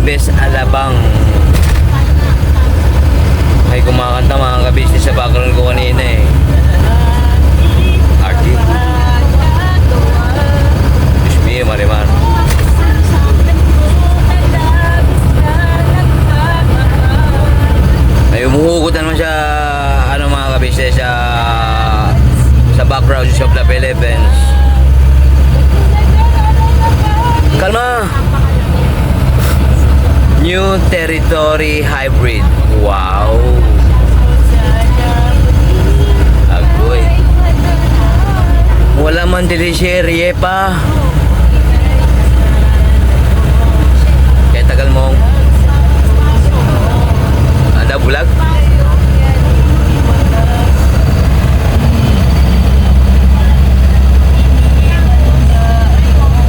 Best Alabang. May kumakanta mga ka-business sa background ko kanina eh. Artie. Diyos mio, Marimar. Ay, umuhugot naman siya, ano mga ka-business, sa background of the Philippines. Kalma! New Territory Hybrid. Wow! Agoy. Wala man teleserye pa. Kaya tagal mong ada bulag?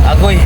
Agoy.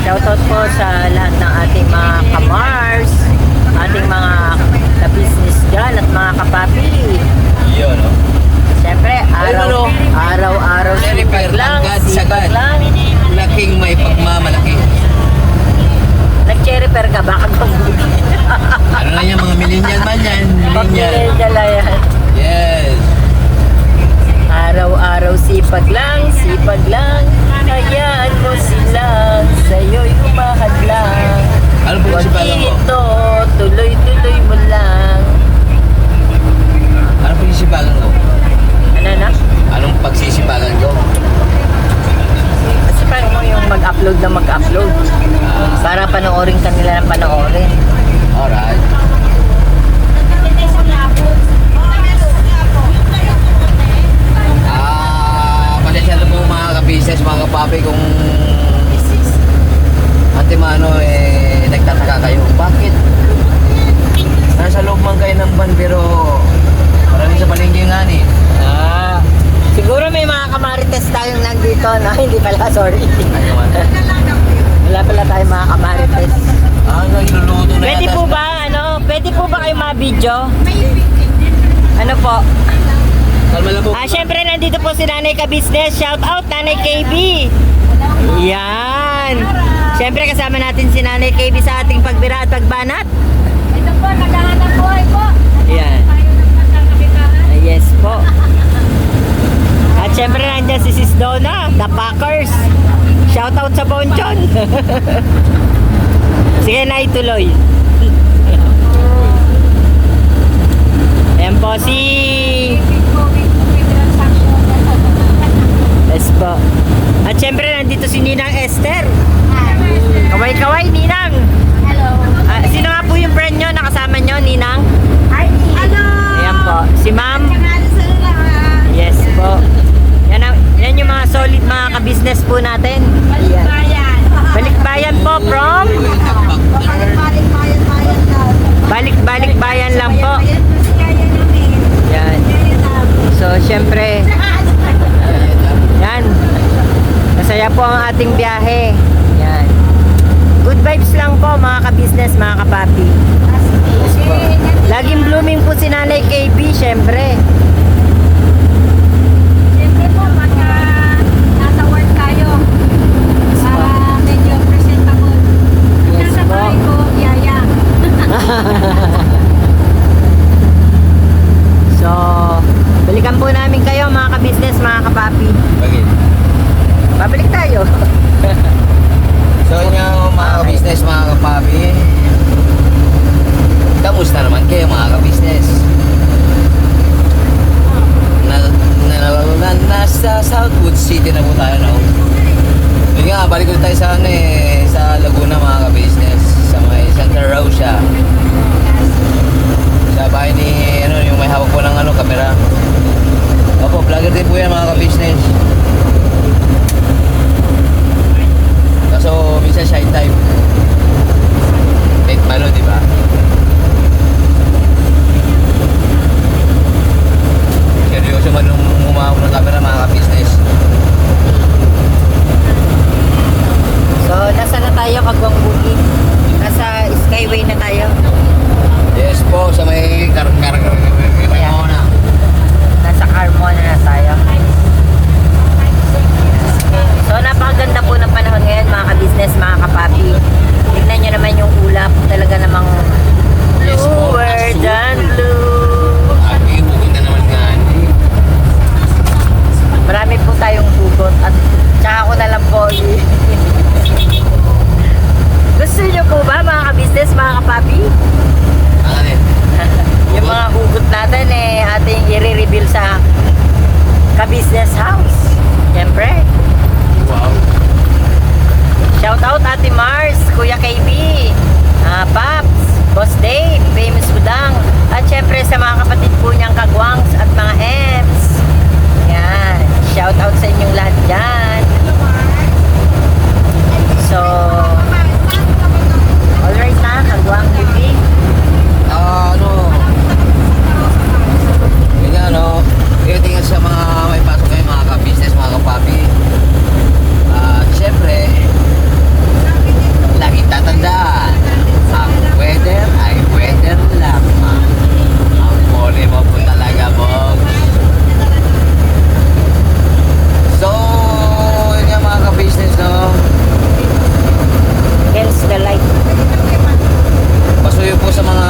Shoutout po sa lahat ng ating mga ka-Mars, ating mga ka-business dyan at mga kapapi. Yun, no? Siyempre, araw-araw sipag lang, sipag lang. Laking may pagmamalaki. Nag-cherry pear ka, baka pag-uwi. Ano na yan, mga millennial man yan. Millennial. Pag-millennial yan. Yes. Araw-araw sipag lang, hayaan mo silang sa'yo'y humahadlang. Ano po Huwag sipagan mo? ito, tuloy-tuloy mo lang. Ano po sipagan ko? Ano na? Anong pagsisipagan ko? Kasi parang mo yung mag-upload na mag-upload. Para panoorin kanila ng panoorin. Alright. ka-video. Ano po? Kalma lang po. Syempre nandito po si Nanay Ka-Business. Shout out Nanay KB. Yan. Syempre kasama natin si Nanay KB sa ating pagbira at pagbanat. Ito po, naghahanap buhay po. Yan. Tayo ng pagkakabitahan. Yes po. At syempre nandiyan si Sis Donna, The Packers. Shout out sa Bonchon. Sige na, ituloy. Ayan po si... Yes po. At syempre nandito si Ninang Esther. Kaway-kaway, Ninang. Hello. Sino nga po yung friend nyo nakasama nyo, Ninang? Hello. Ayan po. Si Ma'am. Yes po. Yan yung mga solid mga ka-business po natin. Ayan. Balikbayan po from Balik Bayan lang po. Yan. So, syempre, yan. Masaya po ang ating biyahe. Yan. Good vibes lang po mga ka-business, mga kapapi. Yes po. Laging blooming po si Nanay KB, syempre. Siyempre po, pagka nasa work tayo, medyo presentable. Pag Yes nasa po. bahay ko, yaya. So, balikan po namin kayo mga ka-business, mga kapapi. Bakit? Babalik tayo. So yun nga mga ka-business, mga kapapi. Kamusta naman kayo mga ka-business? Nasa Southwood City na po tayo, no? Yun nga, balik ulit tayo sa sa Laguna mga ka-business. Sa may Santa Rosa. Sa bahay ni, yung may hawak po ng kamera. Opo, vlogger din po yan mga ka-business. Kaso, minsan shy type. Kahit malo, di ba? Seryoso man nung umahawak ng camera mga ka-business. So, nasa na tayo, Kagwang Bukid? Nasa Skyway na tayo. Yes po, sa may Carmona. Nasa Carmona na tayo. So, napakaganda po ng panahon ngayon, mga ka-business, mga kapapi. Tignan nyo naman yung ulap. Talaga namang Yes po, bluer than blue. Abi, bukod na naman nga. Marami po tayong hugot at tsaka ko na lang po gusto nyo po ba mga ka-business, mga kapapi? Ano eh? Yung mga hugot natin ating i-reveal sa ka-business house. Siyempre. Wow. Shout out Ate Mars, Kuya KB, Paps, Boss Dave, Famous Budang, at syempre sa mga kapatid po niyang Kagwangs at mga Ems. Yan. Shout out sa inyong lahat dyan. So, alright na, Kagwang TV. Yun nga, yung tingin sa mga may pasok kayo, mga ka-business, mga kapapi. Siyempre, laging tatandaan, ang weather ay weather lang, ang pole mo po talaga, Bob. So, yun nga mga ka-business, Hence the light. pasuyo po sa mga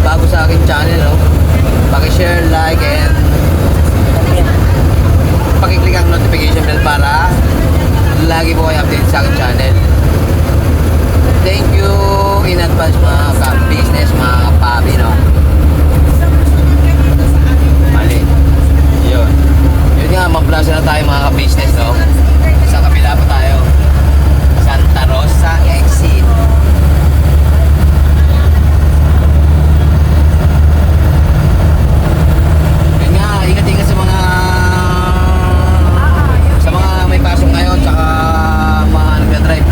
bago sa aking channel, paki-share, like, and paki-click ang notification bell para lagi po kayo update sa aking channel. Thank you in advance mga ka-business, mga kapabi, Mali. Yun. Yun nga, mag-plaza na tayo mga ka-business, Sa kabila pa tayo. Santa Rosa exit. Yun nga, ingat-ingat sa mga may pasok ngayon, tsaka mga nagdadrive,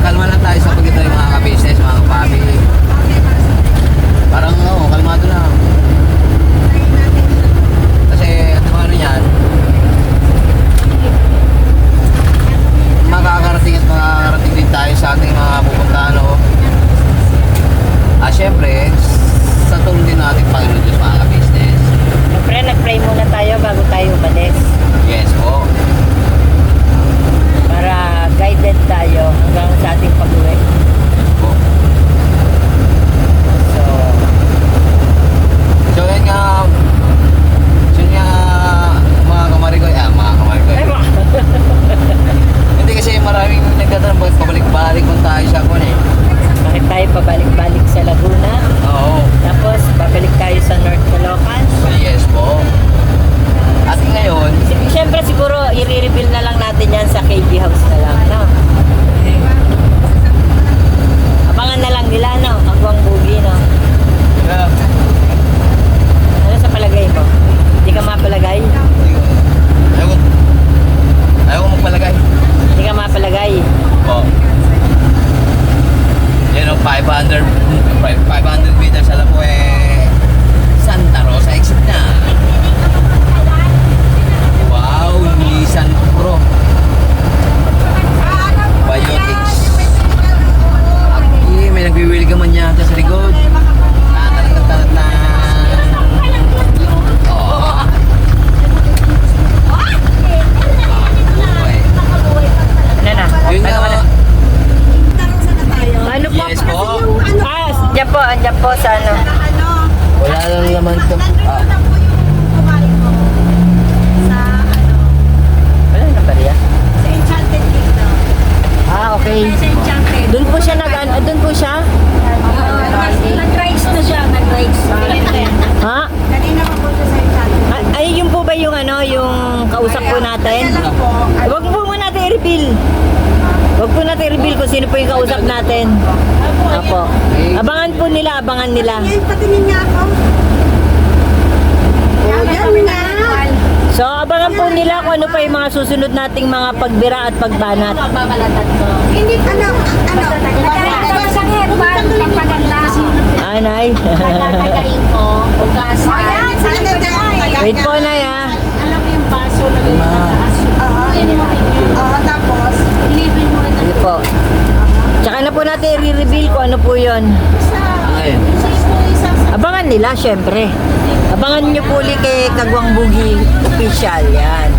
Kalma lang tayo sa pag-drive mga 500 meters alam po Santa Rosa exit na. Wow, Nissan Pro Biotics. Aki, may nagwiwili ka man yata sa likod. Oh. Ano na? Yun nga, Ano po? yes po. Andyan po sa ano. Wala lang naman to. Wala na ba riya? Okay. Doon po siya doon po siya? Nag-rides na siya, nag-rides. Ha? Ay, yun po ba yung ano, yung kausap po natin? Huwag po muna natin i-reveal. Huwag po natin i-reveal kung sino po yung kausap natin. Apo. Abangan po nila, abangan nila. Patingin niya ako. Yan na. So, abangan po nila kung ano pa yung mga susunod nating mga pagbira at pagbanat. Hindi ano. Sakit, pagpaganda. Anay. Pagpagaling ko. Ugasan. Wait po, Nay, ha. Alam mo yung baso na lumataas. Oo, tapos, ilibin mo rin Hindi po. Tsaka na po natin i-reveal kung ano po yun. Ayun. Abangan nila, syempre. Abangan nyo po ulit kay Kagwang Bugi official. Yan.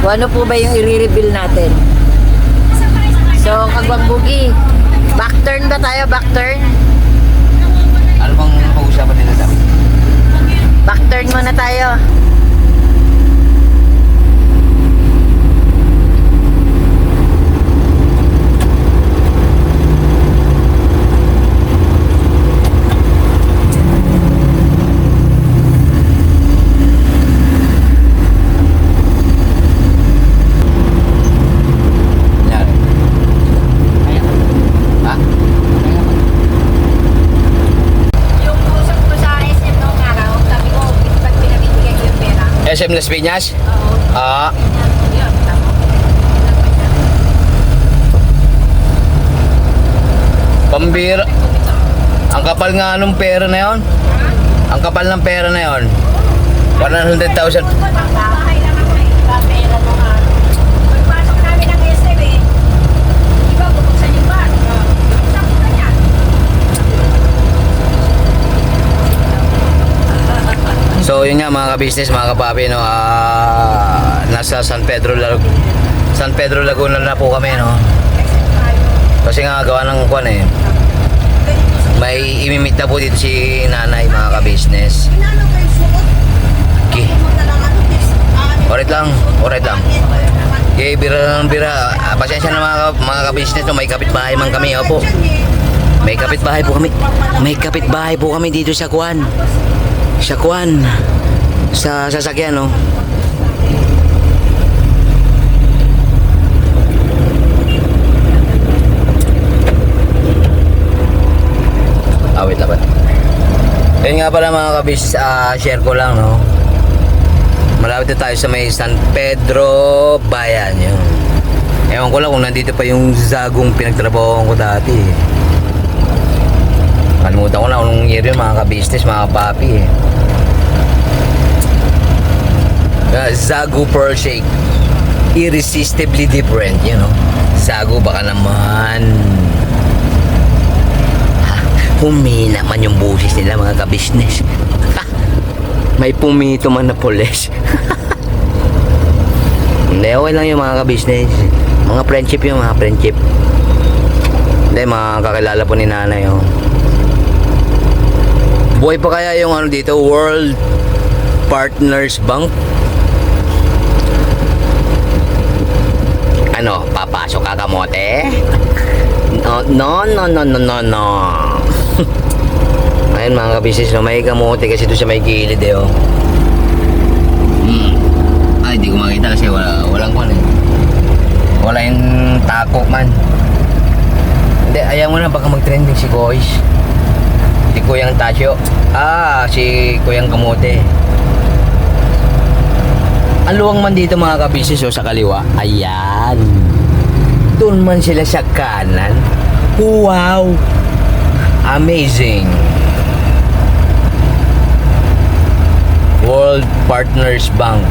Kung ano po ba yung i-reveal natin. So, Kagwang Bugi, backturn ba tayo? Backturn? Ano bang pag-usapan nila sa amin? Backturn muna tayo. Yan. Ha? yung usap ko sa SM noong araw, sabi ko, pag pinabibigay ko yung pera. SM Las Piñas? Oo. Ah. Yun, tama. Pambira. Ang kapal nga nung pera na yon. Ang kapal ng pera na yon. 100,000. Bahay lang ako eh. Pera nung araw. Pagpasok namin ng SM eh, iba bubuksan yung bar. Sabi ko niya. So yun nga mga ka-business, mga kapapi, no, nasa San Pedro Laguna na po kami, no. Kasi nga gawa ng kwan may imimit na po dito si nanay, mga ka-business. Okay. Orit lang. Okay, bira lang bira. Pasensya na mga ka-business, no, may kapitbahay man kami, opo. May kapitbahay po kami. May kapitbahay po kami dito sa kwan. Sa sasakyan, no. Wait lang ba? Yun nga pala mga kabis, share ko lang, no. Malapit na tayo sa may San Pedro Bayan, yun. Ewan ko lang kung nandito pa yung Zagong pinagtrabahoan ko dati. Kalimutan ko na kung anong year yun, mga ka-business, mga papi. Zago Pearl Shake. Irresistibly different, you know. Zago baka naman. Humina man yung busis nila, mga ka-business. May pumito man na pulis. Hindi, okay lang yung mga ka-business. Mga friendship yung mga friendship. Hindi, mga kakilala po ni nanay, oh. Buhay pa kaya yung ano dito, World Partners Bank? Ano, papasok ka kamote? No. Ayun mga ka-business, no, may kamote kasi doon sa may gilid oh. Ay, di ko makita kasi walang kwan eh. Wala yung tako man. Hindi, ayaw mo na baka mag-trending si Kois. Si Kuyang Tasyo. Si Kuyang Kamote. Ang luwang man dito mga ka-business sa kaliwa. Ayan. Doon man sila sa kanan. Wow. Amazing. World Partners Bank.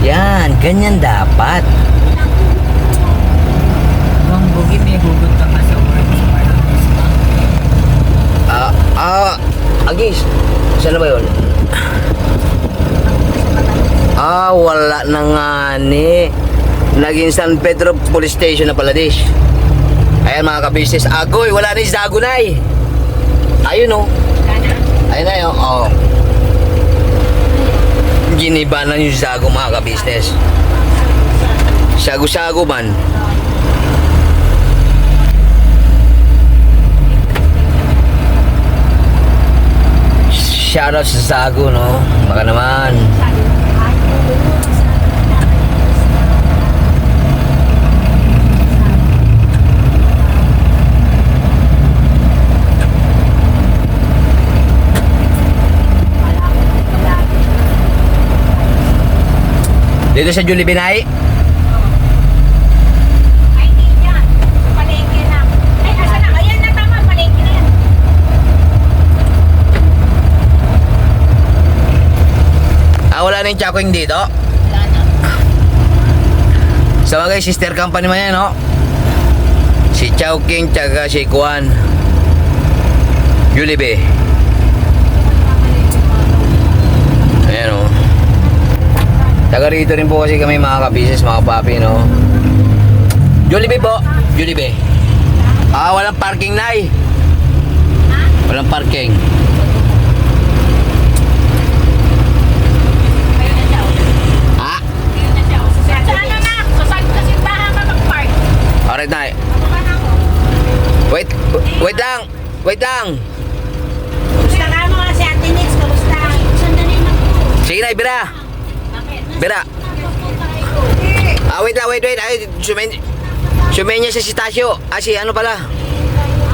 Yan, ganyan dapat. Mang Bugi, may hugot ka pa sa work. Agis, saan na ba yun? Wala na nga ni. Naging San Pedro Police Station na pala dish. Ayan mga kabisnes. Agoy, wala na yung Zagunay. Ayun o. Ayun na yun. Oh. Giniba na yung Zago mga kabisnes. Sago-sago man. Shoutout sa Zago, no? Baka naman. Dito sa Julie Binay. Ay, hindi yan. Palengke na. Ay, asa na? Ayan na, tama. Palengke na yan. Wala na yung Chakwing dito. Wala na. Sa bagay, sister company man yan, no? Si Chowking, tsaga si Kuan. Julie. Ayan, o. Taga rito rin po kasi kami mga kabisis, mga papi, no? Jollibee po. Jollibee. Walang parking, Nay. Walang parking. Kayo na siya. Ah, Kayo na siya. Sa ano na? Sa simbahan ka mag-park. alright, Nay. Baka na ako. Wait lang. Wait lang. Kumusta ka mo si Ate Nix? Kumusta? Sandali na po. Sige, Nay, bira. Bakit? Bira. Wait lang, wait. Ay, sumenya si Tasyo. Si ano pala?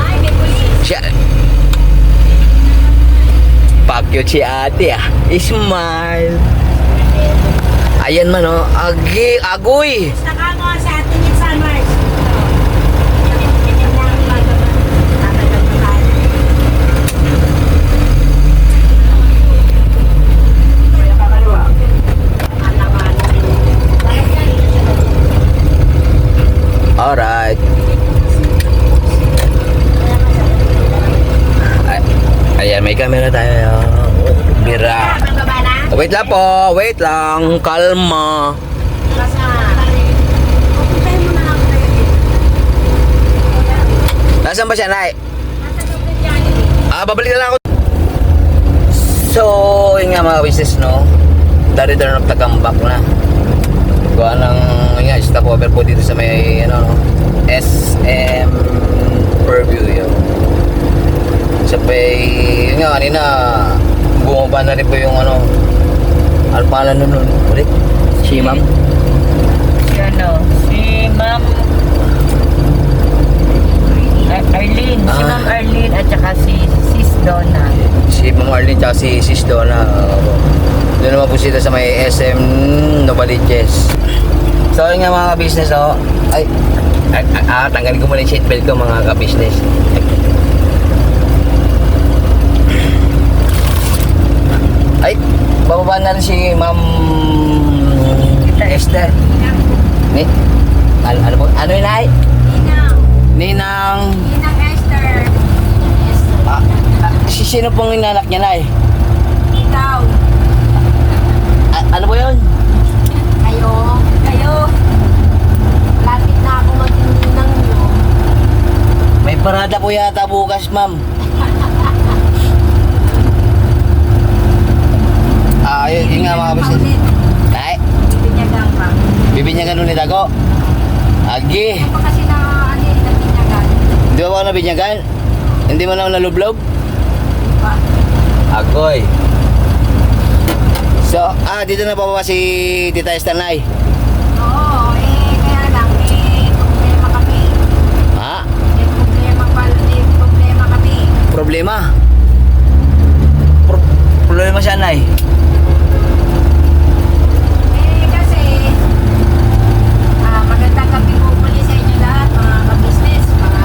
Ay, may pulis. Si... Pa-cute si ate, Smile. Ayan man, oh. Agoy. Kumusta ka mo si Ate Nix Summers? Alright. Ayan, may camera tayo. Bira. Wait lang po, wait lang. Kalma. Nasaan ba siya, Nay? Babalik na lang ako. So, yun nga mga business, no? The return of the comeback na. Gawa ng, yun nga, stopover po dito sa may, ano, no? SM Purview, yun. Sa may, yun nga, kanina, bumaba na rin po yung, ano, ano pangalan nun? Ulit? Si Ma'am? Si Ma'am Arlene. Si Ma'am Arlene at saka si Sis Donna. Si Ma'am Arlene tsaka si Sis Donna. Doon naman po sila sa may SM Novaliches. So yun nga mga ka-business, oh. Tanggalin ko muna yung seatbelt ko mga ka-business. Ay, bababa na rin si Ma'am Esther. Ano po? Ano yun, Ay? Ninang. Ninang Esther. Sino pong inanak niya, Nay? Ikaw. Ano po yun? Kayo. Lapit na ako maging ninang nyo. May parada po yata bukas, Ma'am. Yun nga mga business. Ay, Bibinyagan pa. bibinyagan ulit ako. Agi. Ano pa kasi na nabinyagan? Di ba ako nabinyagan? Hindi mo na ako nalublob? Pa. Agoy. So, dito na bababa si Tita Esther, Nay. Oo, kaya lang, problema kami. Ha? Problema kami. Problema? Problema siya, Nay. Kasi, magandang gabi po muli sa inyo lahat, mga ka-business, mga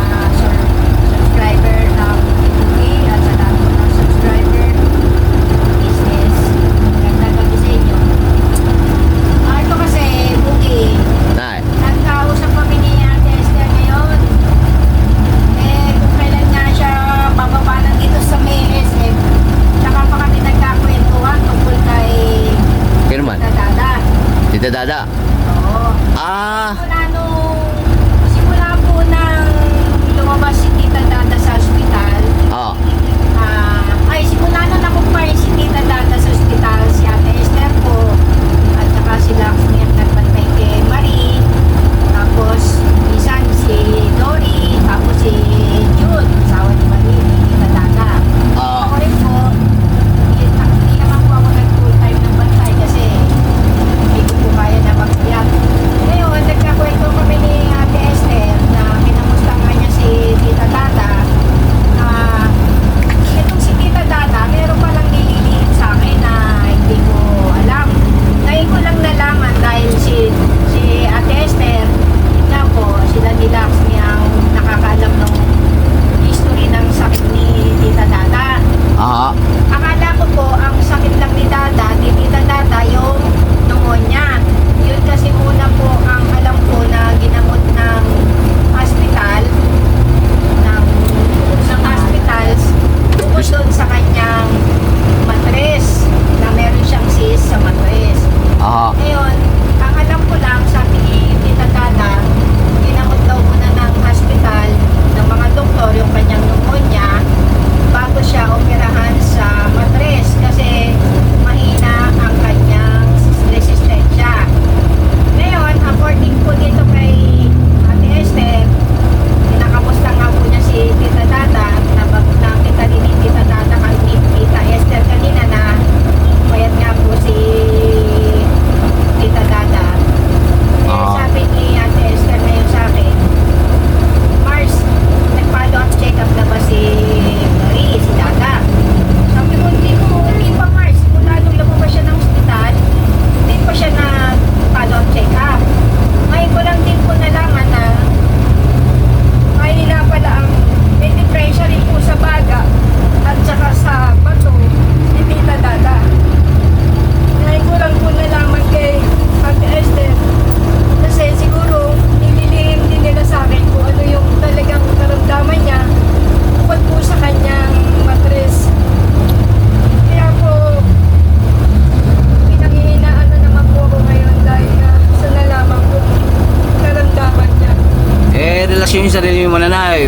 sarili mo, nanay.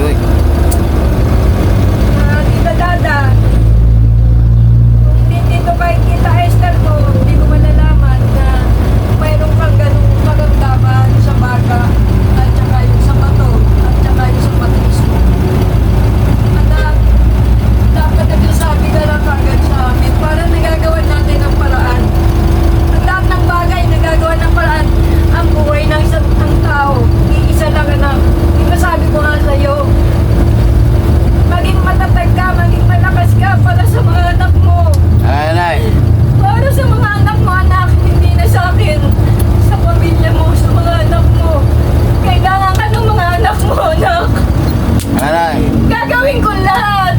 Tita Dada, kung hindi dito kay Tita Esther ko, hindi ko malalaman na mayroon kang ganung karamdaman sa baga at saka yung sa bato at saka yung sa patis mo. At dapat nagsasabi ka lang kagad sa amin para nagagawa natin ang paraan. Ang lahat ng bagay nagagawa ng paraan. Ang buhay ng isang tao, iisa lang anak. Di ba sabi ko nga sa'yo, maging matatag ka, maging malakas ka para sa mga anak mo. Ay, nanay. Para sa mga anak mo, anak, hindi na sa akin. Sa pamilya mo, sa mga anak mo. Kailangan ka ng mga anak mo, anak. Nanay. Gagawin ko lahat.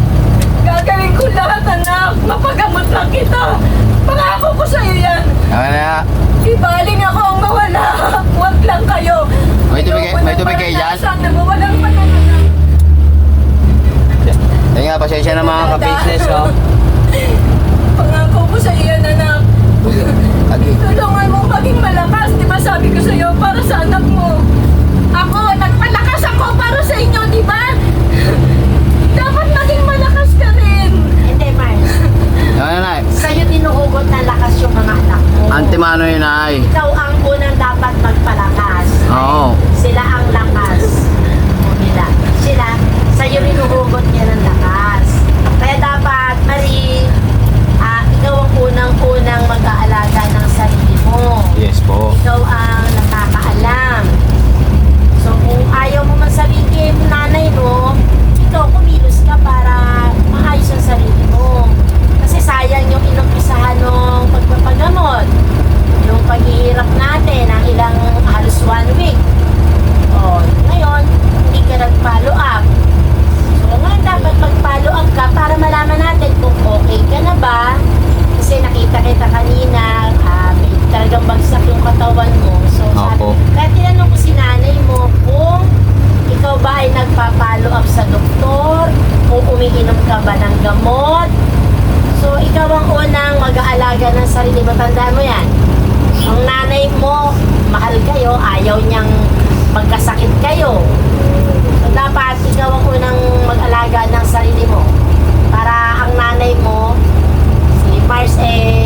Gagawin ko lahat, anak. Mapagamot lang kita. Pangako ko sa'yo yan. Ay, nanay. Ibaling ako ang mawala. Huwag lang kayo. May tubig- Ayoko may na tubig kayo dyan? maranasan na mawalang panananan. Ayun nga, pasensya na mga ka-business, oh. Pangako ko sa iyo, anak. Agi. Tulungan mo maging malakas. Di ba sabi ko sa iyo, para sa anak mo. Ako, nagpalakas ako para sa inyo, di ba? Dapat maging malakas ka rin. Hindi, Mars. Ay, nanay. Sa'yo dinuhugot na lakas yung mga anak mo. Antimano yun, nay. Ikaw ang unang dapat magpalakas. Oo. Sila ang lakas. Nila. Sila, sa'yo rinuhugot niya ng lakas. Kaya dapat, Marie, ikaw ang unang-unang mag-aalaga ng sarili mo. Yes po. Ikaw ang nakakaalam. So, kung ayaw mo man sabihin nanay mo, ikaw kumilos ka para maayos ang sarili mo. Kasi sayang yung inumpisahan ng pagpapagamot. Yung paghihirap natin, ang ilang halos 1 week. O, ngayon, hindi ka nag-follow up. So, ngayon dapat mag-follow up ka para malaman natin kung okay ka na ba. Kasi nakita kita kanina, may talagang bagsak yung katawan mo. So, Opo. kaya tinanong ko si nanay mo kung ikaw ba ay nagpa-follow up sa doktor, kung umiinom ka ba ng gamot. So, ikaw ang unang mag-aalaga ng sarili mo. Tandaan mo yan. Ang nanay mo, mahal kayo, ayaw niyang magkasakit kayo. So, dapat ikaw ang unang mag-alaga ng sarili mo. Para ang nanay mo, si Mars,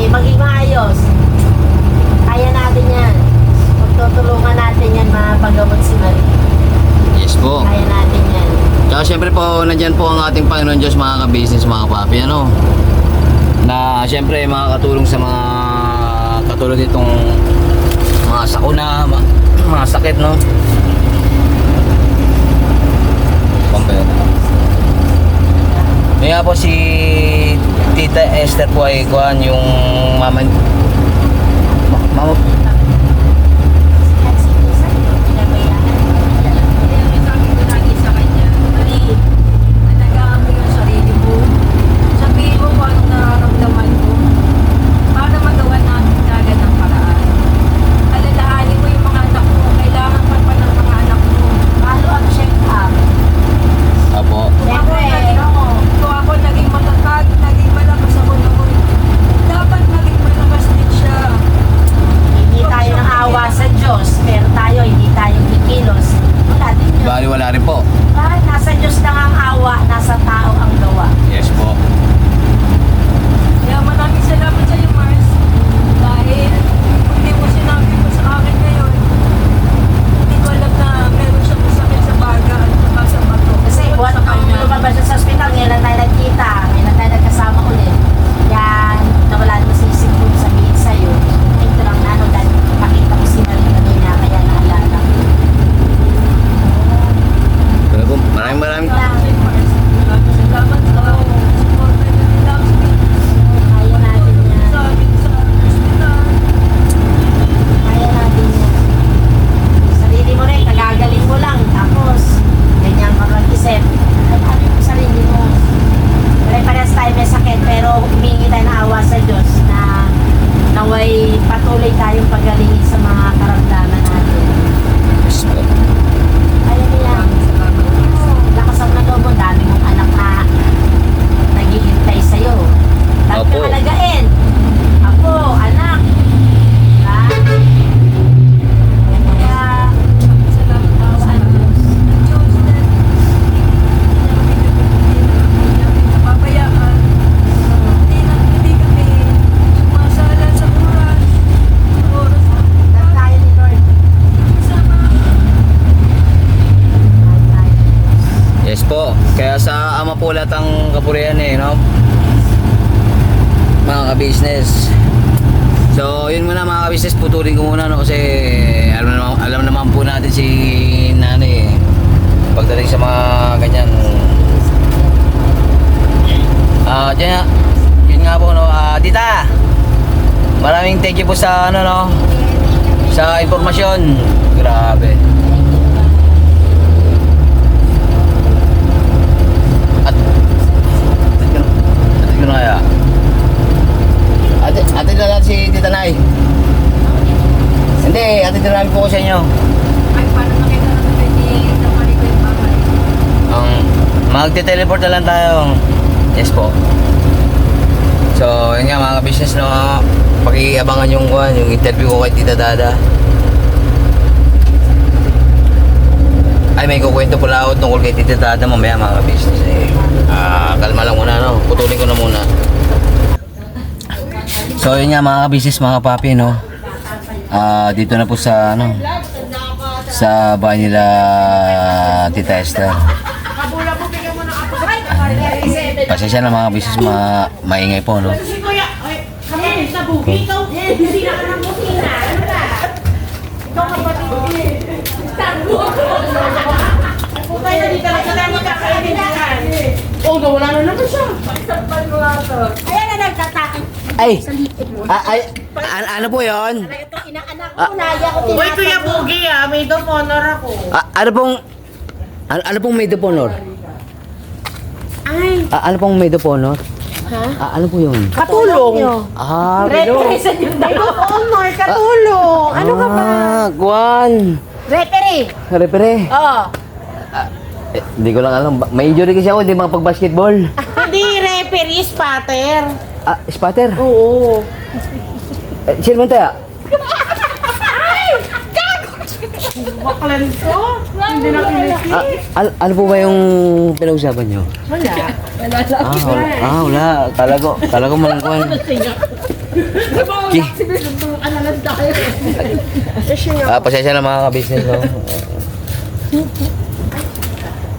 maging maayos. Kaya natin yan. Magtutulungan natin yan mapagamot si Marie. Yes po. Kaya natin yan. Tsaka syempre po, nandyan po ang ating Panginoon Diyos, mga ka-business, mga papi, ano? Na syempre makakatulong sa mga katulad itong mga sakuna, mga sakit, no? Pampero. Kaya po si Tita Esther po ay kuhan yung mama At si Lisa, pinabayaan. Kaya sabi ko lagi sa kanya, Marie, alagaan mo yung sarili mo. Sabihin mo kung anong nararamdaman mo. Para magawa natin kagad ang paraan. Alalahanin mo yung mga anak mo. Kailangan pa ng mga anak mo. Follow up, check up. Apo. Siyempre, Kung ako naging matatag, naging malakas ako noon. Dapat maging malakas din siya. hindi tayo ng awa sa Diyos, pero tayo, hindi tayo kikilos. Wala din yun. Bali wala rin po. Nasa Diyos lang ang awa, nasa tao ang gawa. Yes po. Kaya maraming salamat sa iyo, Mars. Dahil kung hindi mo sinabi mo sa akin ngayon, hindi ko alam na meron siyang sakit sa baga at saka sa bato. Kasi buwan sa nung kanya. lumabas siya sa ospital, ngayon lang tayo nagkita, ngayon lang tayo nagkasama ulit. Yan, nawala mo sa isip ko sabihin sa'yo. Ito lang na, ano, dahil pakita ko si Marie kanina, kaya naalala ko. Kaya po, maraming Maraming salamat sa support na nila Kaya natin yan. sa amin sa hospital. Kaya natin yan. Sarili mo rin, kagagaling mo lang. Tapos, ganyan ka mag-isip. Ay, ano yung sarili mo? Pare-parehas tayo may sakit, pero humingi tayo ng awa sa Diyos na naway patuloy tayong pagalingin sa mga karamdaman natin. Yes po. Kaya niya. Lakas ang Yes po. Kaya sa ama po lahat ang kapurihan eh, no? Mga ka-business. So, yun muna mga ka-business, putulin ko muna, no? Kasi alam naman po natin si nanay eh. Pagdating sa mga ganyan. Yun nga po, no? Tita, maraming thank you po sa ano, no? Sa impormasyon. Grabe. Atid ko na kaya. Atid na lang si Tita Nay. Hindi, atid na lang po ko sa inyo. Ay, paano makita naman kayo ni Namari ko yung mamay? Magte-teleport na lang tayo. Yes po. So, yun nga mga ka-business, no? Pakiabangan yung interview ko kay Tita Dada. Ay, may kukwento pala ako tungkol kay Tita Dada mamaya mga ka-business. Kalma lang muna, no? Putulin ko na muna. So, yun nga mga ka-business, mga papi, no? Dito na po sa, ano, sa bahay nila Tita Esther. Pasensya na mga business, maingay po, no? Kuya, kami sa bugi, ikaw, busina ka ng busina. Ano ka? Ikaw kapatid. Kung tayo na dito, tayo magkakainin yan. Oo, wala na naman siya. Ayan na nagtatakot. Ay! Ano po yun? Ito, inaanak ko, naya ko tinatanong. Uy, Kuya Bugi may of honor ako. Ano pong maid of honor? Ay, Ano pong maid of honor? Ha? Ano po yun? katulong. Represent yung Maid of honor, katulong. Ano ka ba? Guan! Referee. Repere. Oo. Hindi ko lang alam. May injury kasi ako, hindi makapag-basketball. Hindi, referee, spatter. Spatter? Oo. Sino man tayo? Baklan ko. Hindi na pinisi. Ano po ba yung pinag-usapan nyo? Wala. Wala. Kala ko malangkuhan. Pasensya na mga ka-business, no?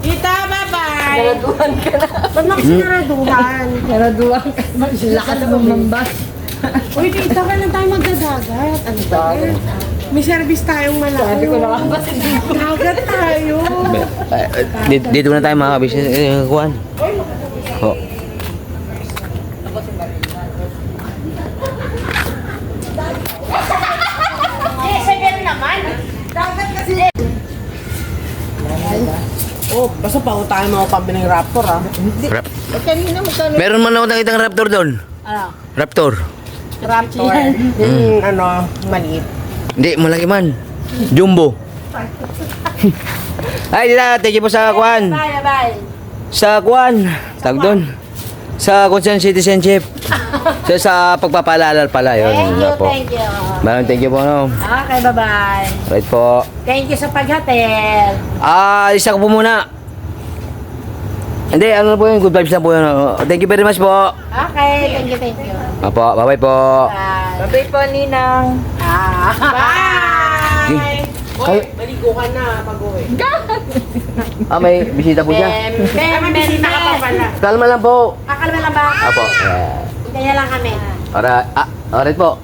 Tita, bye-bye. Naraduhan ka na. Ba't nakasaraduhan? Naraduan ka. Lakas mo mambas. Uy, tita, kailan tayo magdadagat? Ano ba? May service tayong malaki. Sabi ko na nga ba Dagat tayo. Dito na tayo mga ka-business. Kuhan. Oh. Oh, basta pa ako tayo mga pambi ng Raptor, Rap. Kanina mo ka Meron man ako nakitang raptor doon. Ano? Raptor. Raptor. Yung maliit. Hindi, malaki man. Jumbo. Ay, dila, thank you po sa Kwan. Bye. Sa Kwan. Tag doon. Sa concern citizenship. So, sa pagpapaalala pala yun. Thank you, po. thank you. Maraming thank you po, no? Okay, bye-bye. Right po. Thank you sa paghatid. Isa ko po muna. Hindi, ano po yun? Good vibes lang po yun. Thank you very much po. Okay, thank you. Apo, bye-bye po. Bye. Babay po, Ninang. Bye! Kayo, Maligo ka na pag-uwi. may bisita po siya. May bisita ka pa pala. Kalma lang po. Akalma lang ba? Apo. Kaya lang kami. Alright po.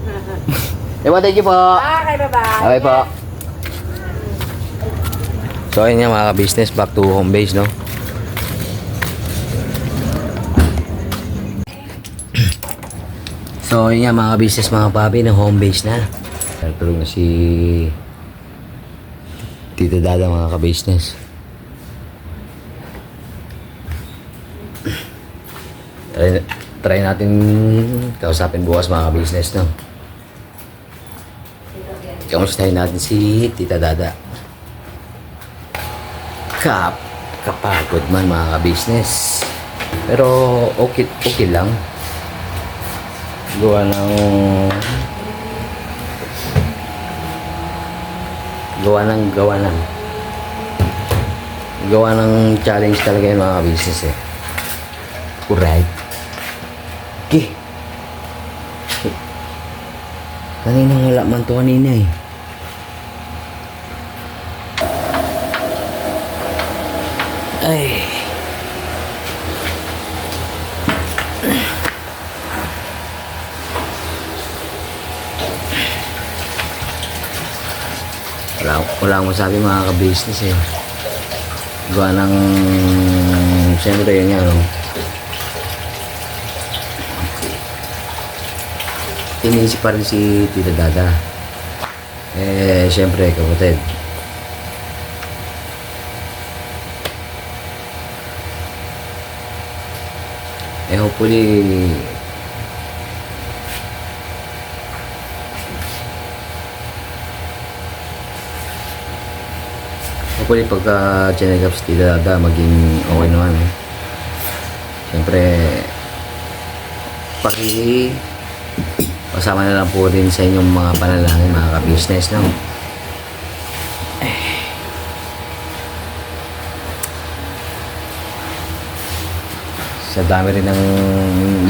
Thank you po. Okay, bye-bye. Okay po. So ayun nga mga ka-business, back to home base, no? So ayun nga mga ka-business, mga papi, na home base na. Tulog na si Tita Dada mga ka-business. Try natin kausapin bukas mga ka-business, no? Kamustahin natin si Tita Dada. Kapagod man mga ka-business. Pero okay lang. Gawa ng challenge talaga yung mga ka-business eh. Alright. Okay. Kanina wala man to kanina eh. Ay. wala akong masabi mga ka-business eh. Gawa ng siyempre yun nga, no? Iniisip pa rin si Tita Dada. Eh, siyempre, kapatid. Hopefully, pagka check up si Tita Dada, maging okay naman. Siyempre, pasama na lang po din sa inyong mga panalangin, mga ka-business, no? Sa dami rin ng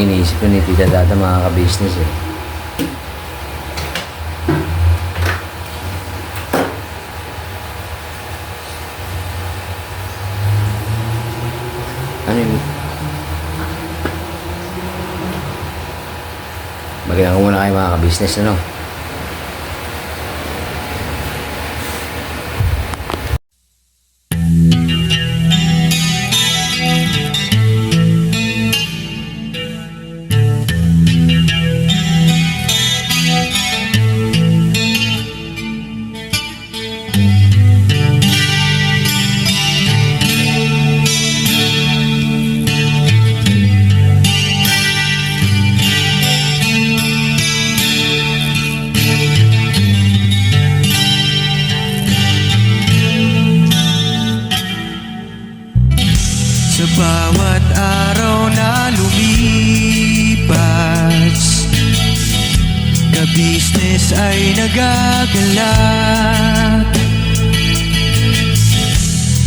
iniisip ko ni Tita Dada, mga ka-business, eh. Ano yun? Magandang ko muna kayo, mga ka-business, ano? Sa bawat araw na lumipas, ka-business ay nagagalak.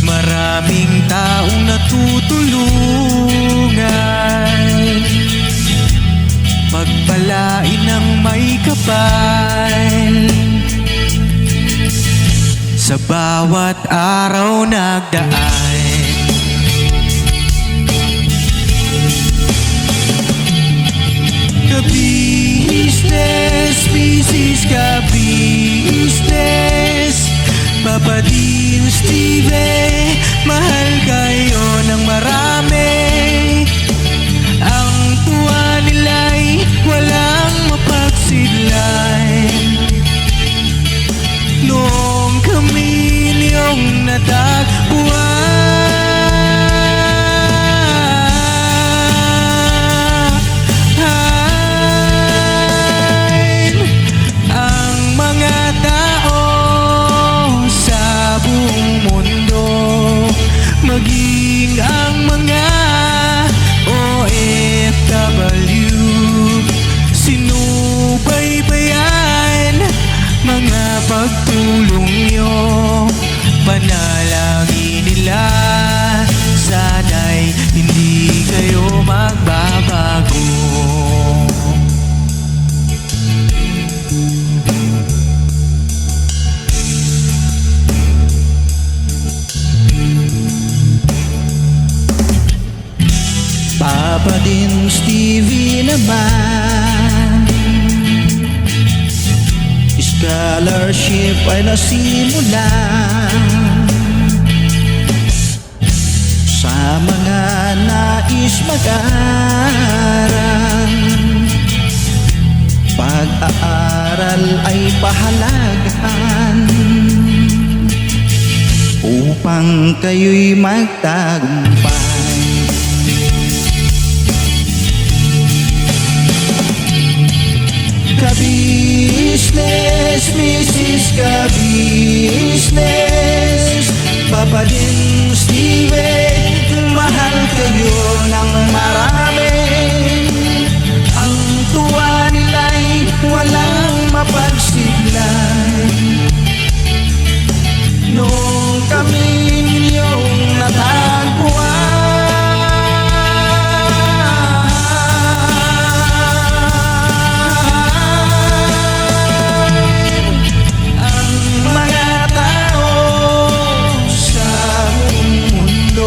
Maraming taong natutulungan, pagpalain ng may kapal. Sa bawat araw nagdaan, ka-business, business, ka-business, Papa Dean, Steve, mahal kayo ng marami. Ang tuwa nila'y walang mapagsidlan. Noong kami niyong natagpuan, maging ang mga OFW, sinubaybayan mga pagtulong nyo, panalangin nila, sana'y hindi kayo magbabago. Papa Dean, Stevie naman, scholarship ay nasimulan sa mga nais mag-aral. Pag-aaral ay pahalagahan upang kayo'y magtagumpay. Ka-business, Mrs. Ka-business, Papa Dean, Steve, mahal kayo ng marami. Ang tuwa nila'y walang mapagsidlan. Noong kami ninyong natagpuan, ang mga tao sa buong mundo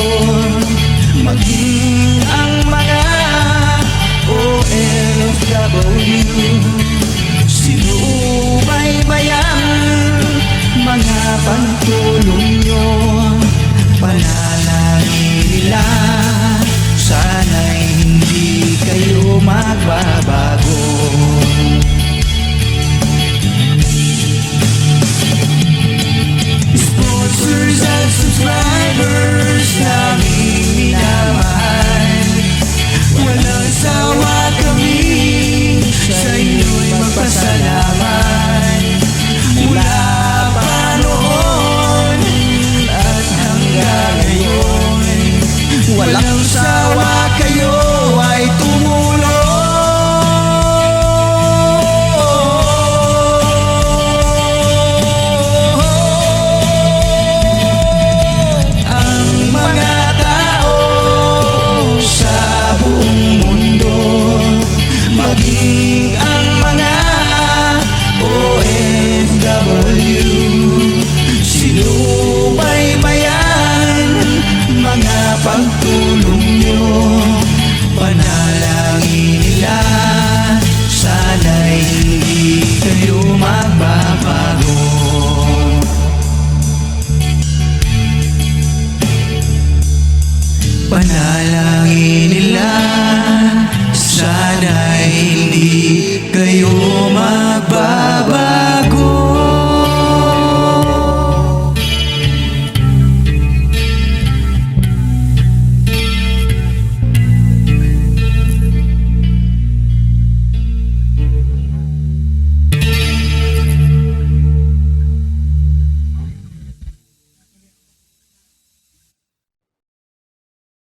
magbabago. Sponsors at subscribers naming minamahal, walang sawa kami sa inyo'y magpasalamat. Mula pa noon at hanggang ngayon, walang sawa kayo ay tumulong. Ang mga tao sa buong mundo, maging ang mga OFW, sinubaybayan mga pagtulong nyo, panalangin nila, sana'y hindi kayo magbabago. Panalangin nila,